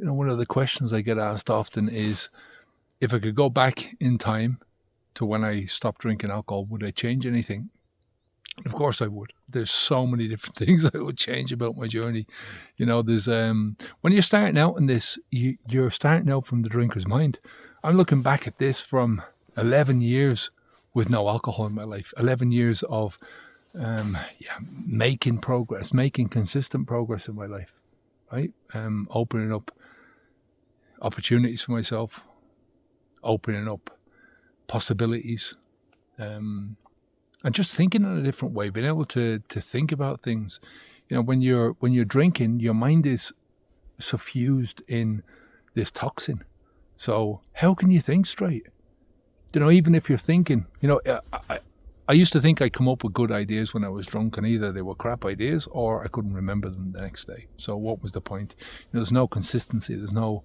one of the questions I get asked often is, if I could go back in time to when I stopped drinking alcohol, would I change anything? Of course I would. There's so many different things I would change about my journey. There's when you're starting out in this, you're starting out from the drinker's mind. I'm looking back at this from 11 years with no alcohol in my life. 11 years of making progress, making consistent progress in my life, right? Opening up opportunities for myself, opening up possibilities, and just thinking in a different way, being able to think about things. When you're drinking, your mind is suffused in this toxin. So how can you think straight? Even if you're thinking, I used to think I'd come up with good ideas when I was drunk, and either they were crap ideas or I couldn't remember them the next day. So what was the point? There's no consistency. There's no,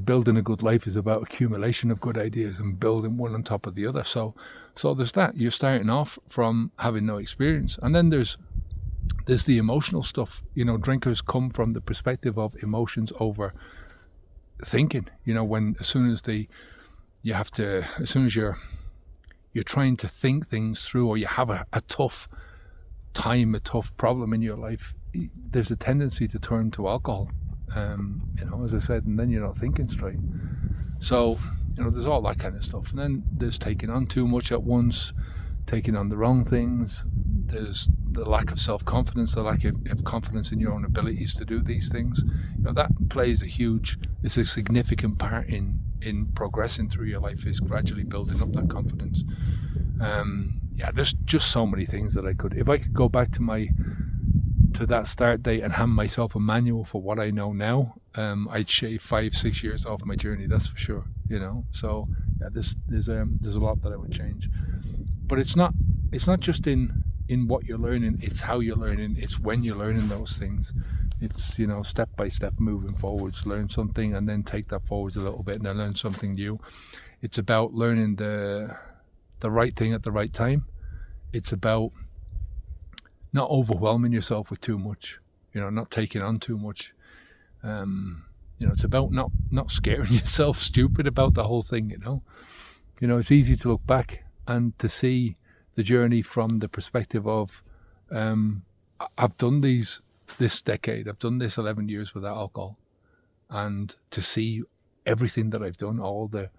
building a good life is about accumulation of good ideas and building one on top of the other. So there's that. You're starting off from having no experience. And then there's the emotional stuff. Drinkers come from the perspective of emotions over thinking. As soon as you're trying to think things through, or you have a tough time, a tough problem in your life, there's a tendency to turn to alcohol, as I said, and then you're not thinking straight. So, there's all that kind of stuff. And then there's taking on too much at once, taking on the wrong things. There's the lack of self-confidence, the lack of confidence in your own abilities to do these things. That plays it's a significant part in progressing through your life, is gradually building up that confidence. There's just so many things that if I could go back to that start date and hand myself a manual for what I know now, I'd shave 5-6 years off my journey, that's for sure. So there's a lot that I would change. But it's not just in what you're learning, it's how you're learning, it's when you're learning those things. It's, step by step moving forwards, learn something and then take that forwards a little bit and then learn something new. It's about learning the right thing at the right time. It's about not overwhelming yourself with too much, not taking on too much. It's about not scaring yourself stupid about the whole thing, It's easy to look back and to see the journey from the perspective of, I've done this decade, I've done this 11 years without alcohol, and to see everything that I've done, all the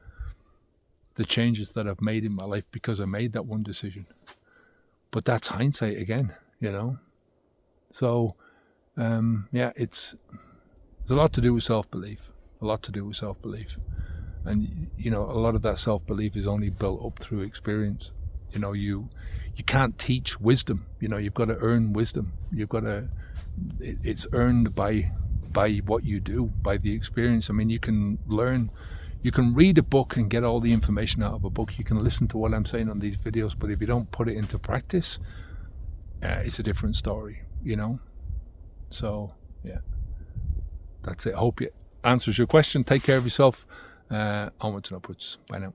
changes that I've made in my life because I made that one decision. But that's hindsight again, So, there's a lot to do with self-belief, And, a lot of that self-belief is only built up through experience. You can't teach wisdom. You've got to earn wisdom. It's earned by what you do, by the experience. I mean, you can read a book and get all the information out of a book. You can listen to what I'm saying on these videos, but if you don't put it into practice, it's a different story, So, that's it. I hope it answers your question. Take care of yourself. Onwards and upwards. Bye now.